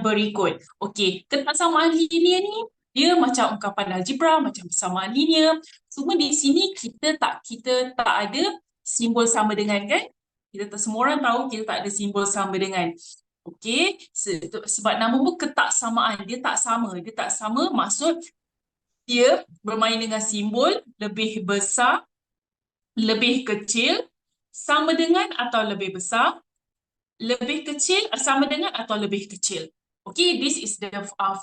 berikut. Okey, ketaksamaan linear ni dia macam ungkapan algebra, macam persamaan linear. Cuma di sini kita tak ada simbol sama dengan, kan? Semua orang tahu kita tak ada simbol sama dengan. Okey, sebab nama pun ketaksamaan, dia tak sama. Dia tak sama maksud dia bermain dengan simbol lebih besar, lebih kecil, sama dengan atau lebih besar, lebih kecil, sama dengan atau lebih kecil. Okay, this is the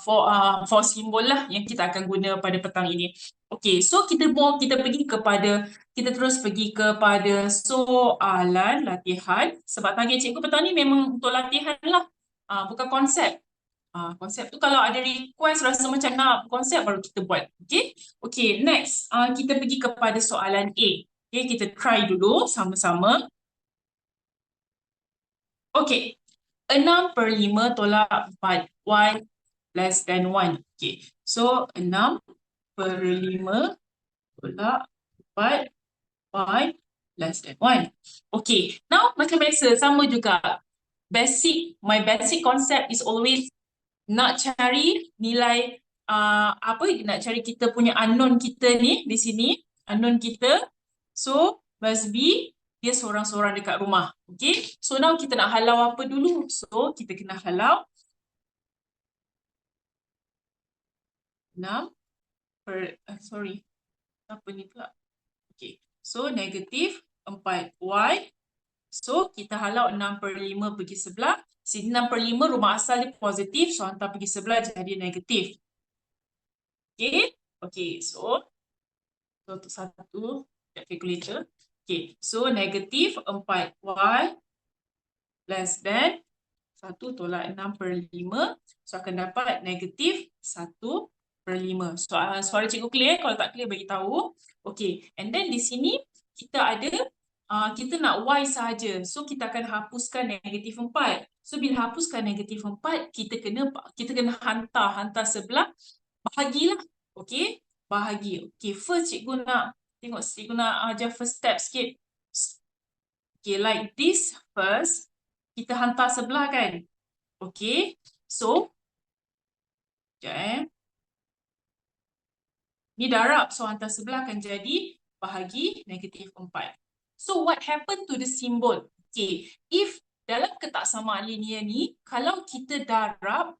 four simbol lah yang kita akan guna pada petang ini. Okay, so kita terus pergi kepada soalan latihan. Sebab target cikgu petang ni memang untuk latihan lah, bukan konsep. Konsep tu kalau ada request rasa macam nak konsep baru kita buat. Okay, okay, next kita pergi kepada soalan A. Okay, kita try dulu sama-sama. Okay, 6/5 tolak 4, y less than 1. Okay, so 6/5 tolak 4, y less than 1. Okay, now macam biasa, sama juga. My basic concept is always nak cari nilai, nak cari kita punya unknown kita ni, di sini, unknown kita. So, must be dia seorang-seorang dekat rumah. Okay, so now kita nak halau apa dulu? So, kita kena halau 6 apa ni pula? Okay, so negatif 4y. So, kita halau 6/5 pergi sebelah. Sini 6/5 rumah asal dia positif, so hantar pergi sebelah jadi negatif. Okay, okay, so untuk satu calculator. Okay, so negatif 4y less than 1 tolak 6/5. So akan dapat negatif 1/5. So suara cikgu clear? Kalau tak clear bagi tahu. Okay, and then di sini kita ada kita nak y sahaja. So kita akan hapuskan negatif 4. So bila hapuskan negatif 4, kita kena hantar sebelah, bahagilah. Okay, bahagi. Okay, first cikgu nak ajar first step sikit. Okay, like this first. Kita hantar sebelah, kan? Okay, so sekejap, ni darab, so hantar sebelah akan jadi bahagi negatif 4. So what happened to the symbol? Okay, if dalam ketaksamaan linear ni, kalau kita darab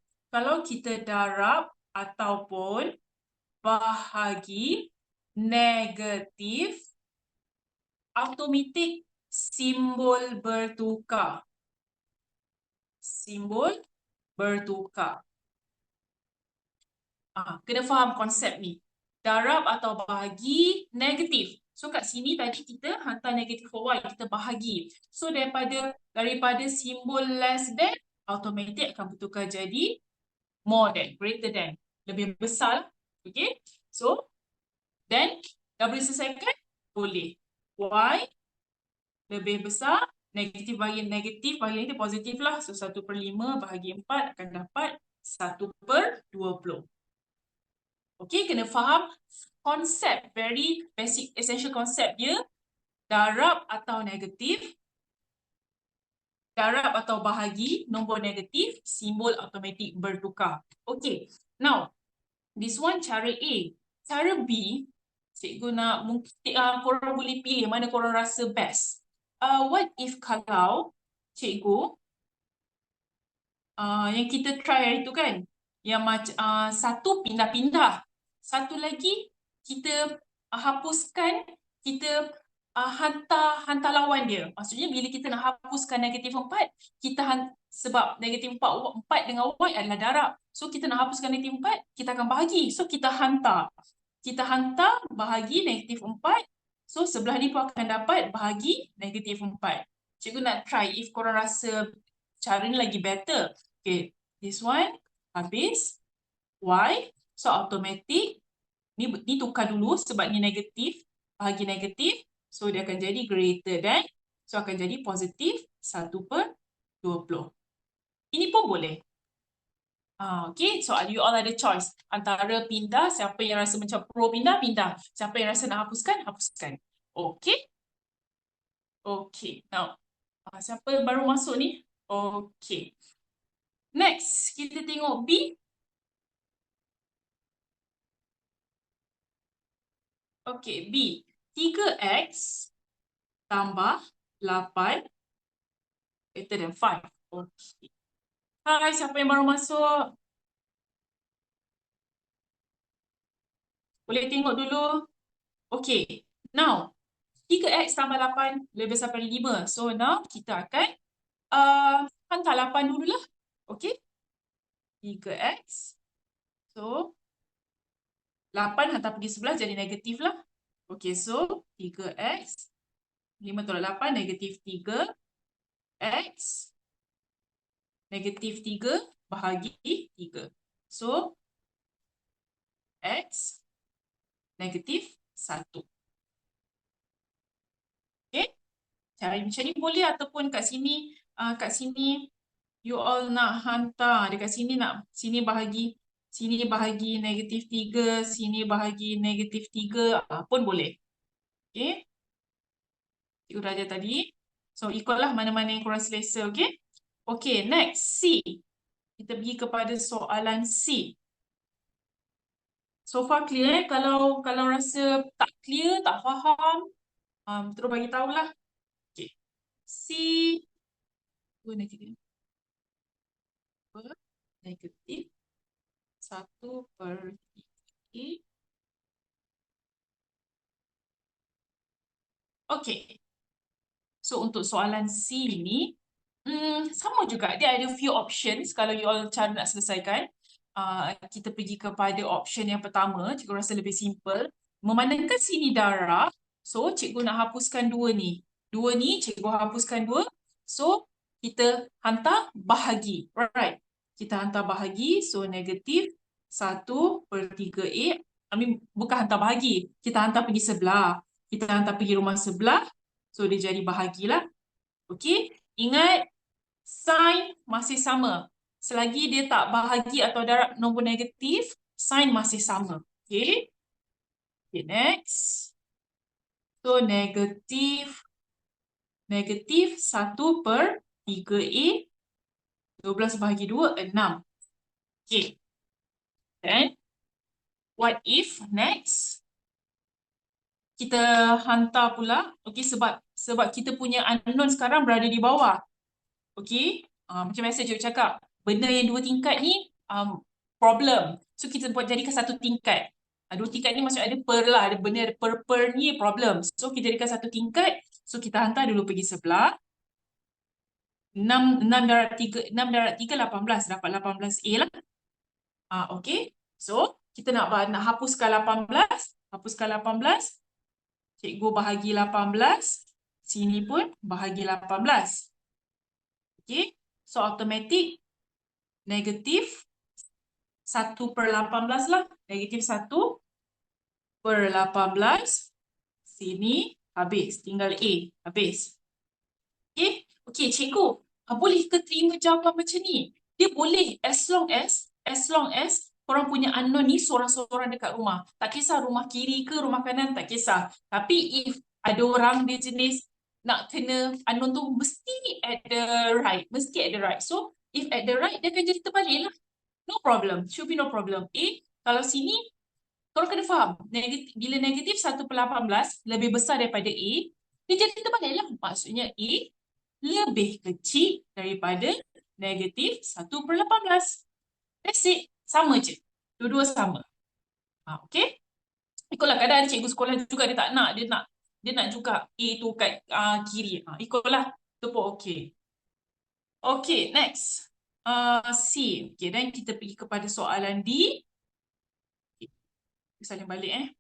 ataupun bahagi negatif, automatik simbol bertukar. Simbol bertukar. Kena faham konsep ni. Darab atau bahagi negatif. So kat sini tadi kita hantar negatif y, kita bahagi. So daripada simbol less than, automatik akan bertukar jadi more than, greater than. Lebih besar. Okay. So, then dah boleh selesaikan? Boleh. Y lebih besar, negatif bahagi negatif positif lah. So 1/5 bahagi 4 akan dapat 1/20. Okay, kena faham konsep, very basic essential konsep dia. Darab atau negatif, darab atau bahagi, nombor negatif, simbol automatik bertukar. Okay, now this one cara A. Cara B, cikgu nak korang boleh pilih mana korang rasa best. What if kalau cikgu yang kita try hari tu, kan, yang macam satu pindah-pindah, satu lagi kita hapuskan, kita hantar lawan dia. Maksudnya bila kita nak hapuskan negatif 4, sebab negatif 4 dengan y adalah darab. So kita nak hapuskan negatif 4, kita akan bahagi. So kita hantar bahagi negatif 4. So sebelah ni pun akan dapat bahagi negatif 4. Cikgu nak try if korang rasa cara ni lagi better. Okay, this one habis y. So automatic ni tukar dulu sebab ni negatif, bahagi negatif. So dia akan jadi greater than. So akan jadi positif 1/20. Ini pun boleh. Okay, so you all ada choice antara pindah, siapa yang rasa macam pro pindah, siapa yang rasa nak hapuskan, hapuskan. Okay. Okay, now siapa baru masuk ni? Okay. Next, kita tengok tengok B. Okey, B. 3x tambah 8 greater than 5. Okey. Hai, siapa yang baru masuk? Boleh tengok dulu. Okey. Now, 3x tambah 8 lebih besar daripada 5. So, now kita akan hantar 8 dululah. Okey. 3x. So, 8 hantar pergi sebelah jadi negatif lah. Okey, so 3x. 5 tolak 8, negatif 3. X. Negatif 3 bahagi 3. So, X negatif 1. Okay. Cara macam ni boleh ataupun kat sini you all nak hantar dekat sini sini bahagi negatif 3, sini bahagi negatif 3 pun boleh. Okay. Cikgu dah ajar tadi. So, ikutlah mana-mana yang korang selesa. Okay. Okay, next C. Kita pergi kepada soalan C. So far clear Kalau rasa tak clear, tak faham, terus bagi tahulah. Okay. C negatif 1/3. Okay. So untuk soalan C ni, sama juga. Dia ada few options kalau you all cara nak selesaikan. Kita pergi kepada option yang pertama. Cikgu rasa lebih simple. Memandangkan sini darab, so cikgu nak hapuskan 2 ni. 2 ni cikgu hapuskan 2. So kita hantar bahagi. Right. Kita hantar bahagi. So negatif 1/3A. Bukan hantar bahagi. Kita hantar pergi sebelah. Kita hantar pergi rumah sebelah. So, dia jadi bahagilah. Okey. Ingat, sign masih sama. Selagi dia tak bahagi atau darab nombor negatif, sign masih sama. Okey. Okay, next. So, negatif 1/3A. 12 bahagi 2, 6. Okey. Then, what if next? Kita hantar pula, okey, sebab kita punya unknown sekarang berada di bawah. Okey, macam biasa cikgu cakap, benda yang 2 tingkat ni problem. So kita buat jadikan 1 tingkat. 2 tingkat ni maksud ada per lah, ada benda ada per ni problem. So kita jadikan 1 tingkat. So kita hantar dulu pergi sebelah. 6 darab 3 18, dapat 18A lah. Okey. So kita nak hapuskan 18. Hapuskan 18. Cikgu bahagi 18. Sini pun bahagi 18. Okay. So, automatic negatif 1/18 lah. Negatif 1/18. Sini habis. Tinggal A. Habis. Okay. Okay, cikgu. Boleh ke terima jawapan macam ni? Dia boleh as long as korang punya unknown ni seorang-seorang dekat rumah. Tak kisah rumah kiri ke rumah kanan, tak kisah. Tapi if ada orang dia jenis nak kena unknown tu mesti at the right. Mesti at the right. So, if at the right, dia akan jadi terbalik lah. No problem. Should be no problem. Kalau sini, korang kena faham. Bila negatif 1/18 lebih besar daripada A, dia jadi terbalik lah. Maksudnya A lebih kecil daripada negatif 1/18. That's it. Sama je. Dua-dua sama. Okay. Ikutlah kadang ada cikgu sekolah juga dia tak nak. Dia nak juga A tu kat kiri. Ikutlah. Itu pun okay. Okay, next. C. Okay, dan kita pergi kepada soalan D. Okay. Salin balik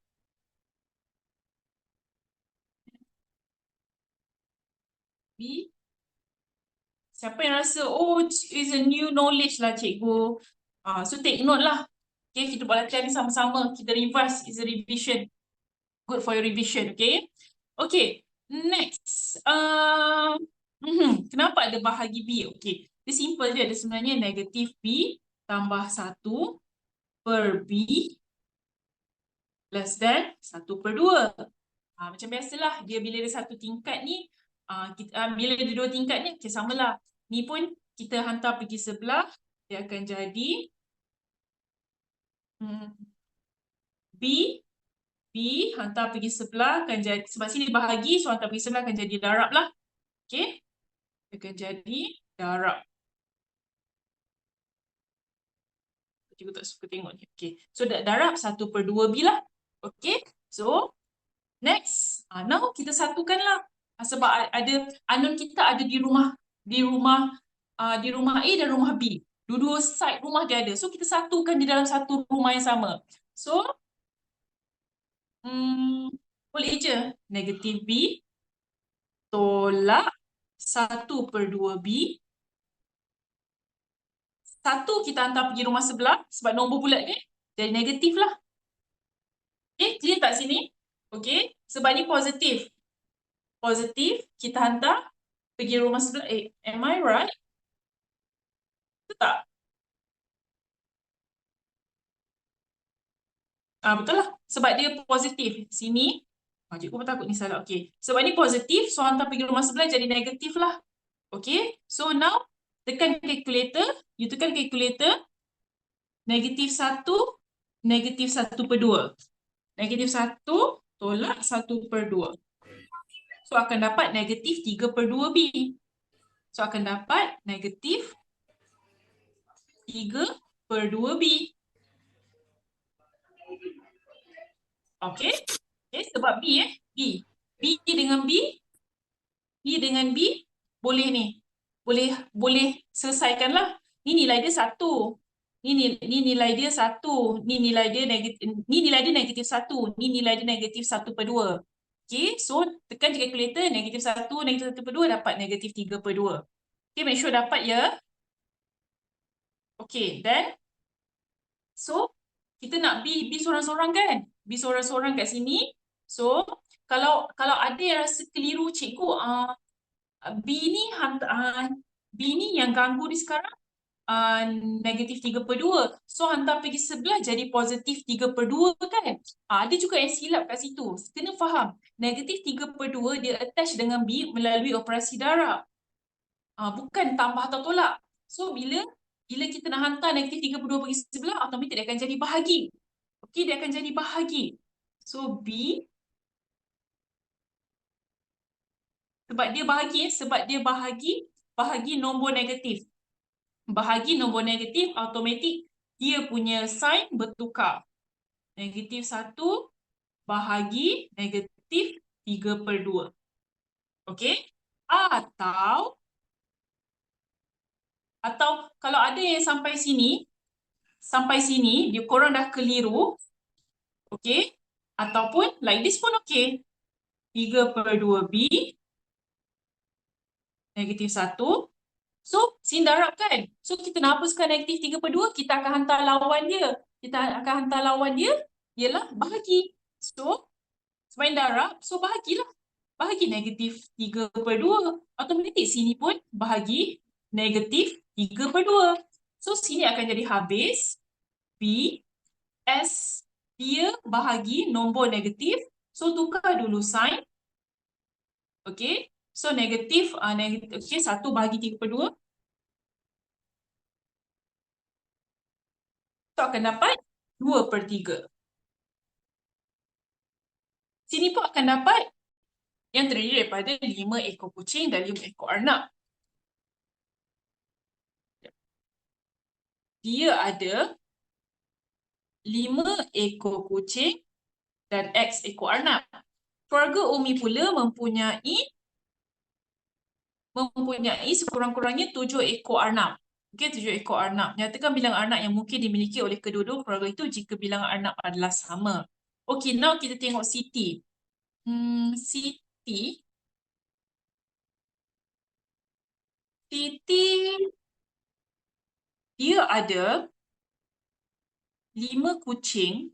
B. Siapa yang rasa, oh, it's a new knowledge lah cikgu. So take note lah. Okay, kita buat latihan ni sama-sama. Kita revise, it's a revision. Good for your revision, okay? Okay, next. Kenapa ada bahagi B? Okay, dia simple je. Dia sebenarnya negatif B tambah 1 per B less than 1/2. Macam biasalah, dia bila dia 1 tingkat ni, bila dia 2 tingkat ni, okay, samalah. Ni pun kita hantar pergi sebelah. dia akan jadi B, hantar pergi sebelah akan jadi, sebab sini bahagi, so hantar pergi sebelah akan jadi darab lah. Okey, akan jadi darab. Cikgu tak suka tengok ni. Okey, so darab 1/2B lah. Okey, so next, now kita satukanlah. Sebab ada unknown kita ada di rumah A dan rumah B. Dua-dua side rumah dia ada. So kita satukan di dalam satu rumah yang sama. So boleh je negatif B tolak 1/2B. Satu kita hantar pergi rumah sebelah sebab nombor bulat ni jadi negatif lah. Okay, clear tak sini? Okay, sebab ni positif. Positif, kita hantar pergi rumah sebelah. Am I right? Betul tak? Betul lah. Sebab dia positif. Sini, cikgu pun takut ni salah. Okay, sebab ni positif, so hantar pergi rumah sebelah jadi negatif lah. Okay, so now tekan calculator. You tekan calculator. Negatif 1, negatif 1/2. Negatif 1 tolak 1/2. So akan dapat negatif 3/2B. So akan dapat negatif 3/2B. Okay. Okay, sebab B B. B dengan B. B dengan B boleh ni. Boleh selesaikanlah. Ni nilai dia 1. Ni nilai dia 1. Ni nilai dia negatif 1. Ni nilai dia negatif 1/2. Okay, so tekan je calculator, negatif 1, negatif 1/2 dapat negatif 3/2. Okay, make sure dapat ya. Okay, then so kita nak B seorang-seorang kan? B seorang-seorang kat sini. So kalau ada yang rasa keliru cikgu, B ni yang ganggu ni sekarang negatif 3/2. So hantar pergi sebelah jadi positif 3/2 kan? Ada juga yang silap kat situ. Kena faham. Negatif 3/2 dia attach dengan B melalui operasi darab. Bukan tambah atau tolak. So bila kita nak hantar negatif 3/2 pergi sebelah, automatik dia akan jadi bahagi. Okey, dia akan jadi bahagi. So B, sebab dia bahagi nombor negatif. Bahagi nombor negatif, automatik dia punya sign bertukar. Negatif 1 bahagi negatif 3/2. Okey? Atau kalau ada yang sampai sini dia korang dah keliru. Okey? Ataupun like this pun okey. 3/2B negatif 1. So, sin darab kan? So, kita nak hapuskan negatif 3/2, kita akan hantar lawan dia. Ialah bahagi. So, semain darab, so bahagilah. Bahagi negatif 3/2. Automatik sini pun bahagi negatif 3/2. So, sini akan jadi habis. B, S, dia bahagi nombor negatif. So, tukar dulu sign. Okay. So, negatif, okay, 1 bahagi 3/2. So, akan dapat 2/3. Sini pun akan dapat yang terdiri daripada 5 ekor kucing dan 5 ekor arnab. Dia ada 5 ekor kucing dan X ekor arnab. Keluarga Umi pula mempunyai sekurang-kurangnya 7 ekor arnab. Okey, 7 ekor arnab. Nyatakan bilangan arnab yang mungkin dimiliki oleh kedua-dua keluarga itu jika bilangan arnab adalah sama. Okey, now kita tengok Siti. Siti dia ada 5 kucing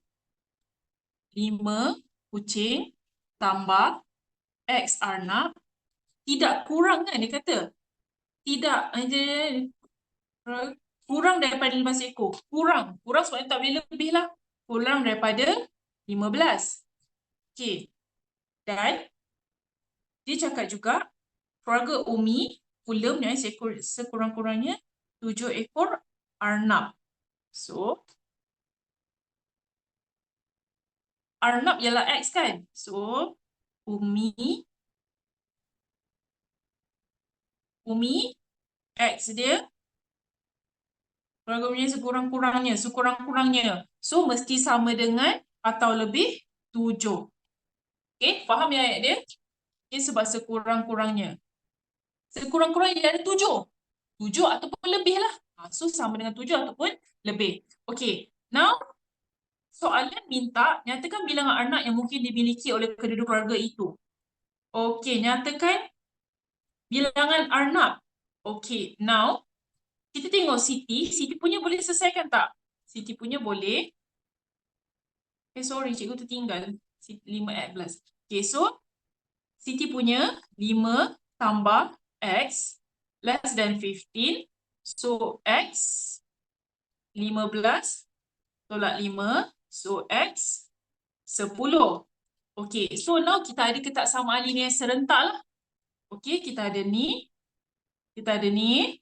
tambah X arnab tidak kurang kan dia kata? Tidak, kurang daripada 15 ekor. Kurang sebabnya tak boleh lebih lah. Kurang daripada 15. Okey. Dan dia cakap juga keluarga Umi pula mempunyai sekurang-kurangnya 7 ekor Arnab. So, Arnab ialah X kan? So, Umi X dia keluarga punya sekurang-kurangnya. So, mesti sama dengan atau lebih 7. Okay, faham ya ayat dia? Okay, sebab sekurang-kurangnya. Sekurang-kurangnya dia ada 7. 7 ataupun lebih lah. So, sama dengan 7 ataupun lebih. Okay, now soalan minta nyatakan bilangan anak yang mungkin dimiliki oleh kedua-dua keluarga itu. Okay, nyatakan bilangan Arnab. Okay, now kita tengok Siti. Siti punya boleh selesaikan tak? Siti punya boleh. Sorry, cikgu tertinggal. 5 Okay, so Siti punya 5 tambah X less than 15. So, X 15 tolak 5. So, X 10. Okay, so now kita ada ketaksamaan linear serentak lah. Okay, kita ada ni. Kita ada ni.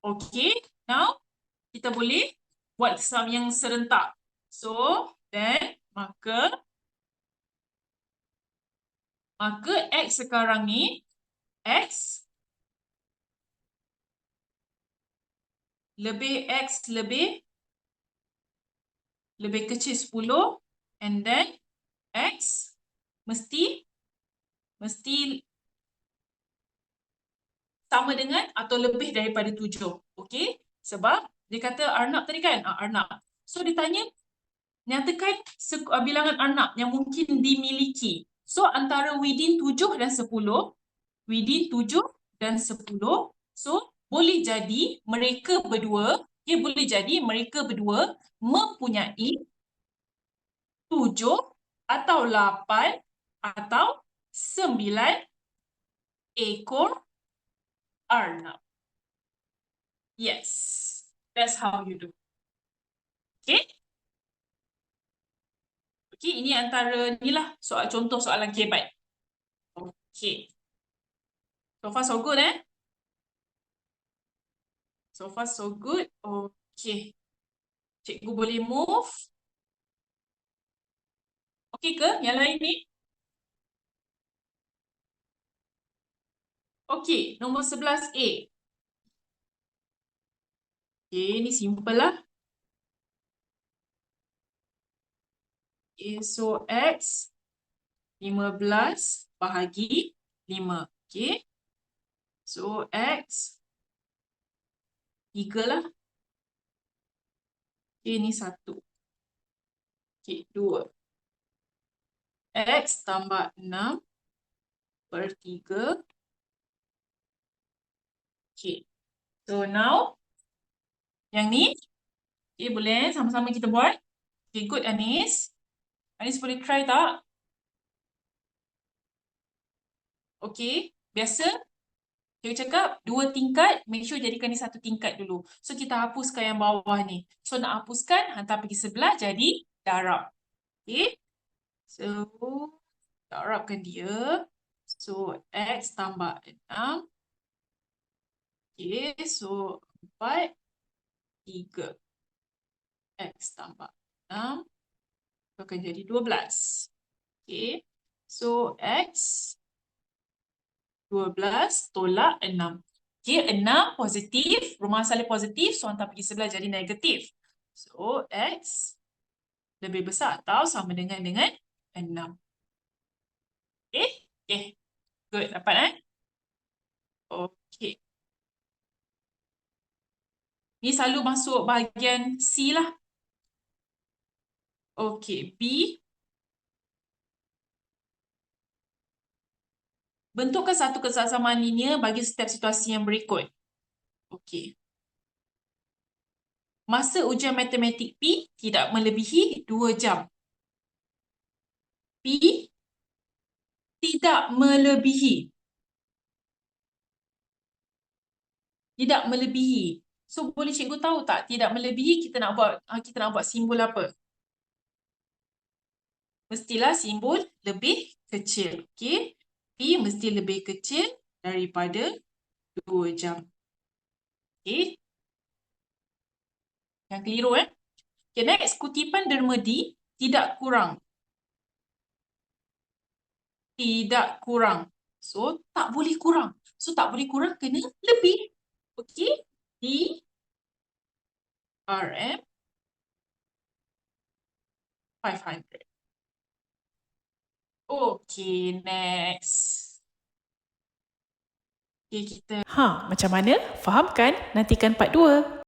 Okay, now kita boleh buat sum yang serentak. So, then maka X sekarang ni X lebih X lebih kecil 10 and then X mesti sama dengan atau lebih daripada 7. Okey? Sebab dia kata Arnab tadi kan? Arnab. So dia tanya nyatakan bilangan Arnab yang mungkin dimiliki. So antara within 7 dan 10, within 7 dan 10, so boleh jadi mereka berdua, boleh jadi mereka berdua mempunyai 7 atau 8 atau 9 ekor Arnab. Yes, that's how you do. Okay? Okay, ini antara inilah contoh soalan kebat. Okay. So far so good So far so good. Okay. Cikgu boleh move. Okay ke yang lain ni? Okay, nombor 11A. Okay, ni simple lah. Okay, so X 15 bahagi 5. Okay. So X 3 lah. Okay, ni 1. Okay, 2. X tambah 6 per 3. Okay. So now, yang ni, okay, boleh sama-sama kita buat. Okay, good Anis. Anis boleh try tak? Okay, biasa cikgu cakap 2 tingkat, make sure jadikan ni 1 tingkat dulu. So, kita hapuskan yang bawah ni. So, nak hapuskan, hantar pergi sebelah, jadi darab. Okay. So, darabkan dia. So, X tambah 6. Okay, so 4, 3. X tambah 6. Akan jadi 12. Okay. So, X 12 tolak 6. Okay, 6 positif. Rumah asal dia positif. So, hantar pergi sebelah jadi negatif. So, X lebih besar atau sama dengan 6. Okay. Okay. Good. Dapat Okay. Ni selalu masuk bahagian C lah. Okay. B. Bentukkan satu kesesamaan linear bagi setiap situasi yang berikut. Okey. Masa ujian matematik P tidak melebihi 2 jam. P tidak melebihi. Tidak melebihi. So boleh cikgu tahu tak tidak melebihi kita nak buat simbol apa? Mestilah simbol lebih kecil. Okey. P mesti lebih kecil daripada 2 jam. Okey. Yang keliru Okay, next, kutipan derma D tidak kurang. Tidak kurang. So, tak boleh kurang. So, tak boleh kurang, kena lebih. Okay, D, RM, 500. Okay, next. Okay, kita... Macam mana? Faham kan? Nantikan part 2.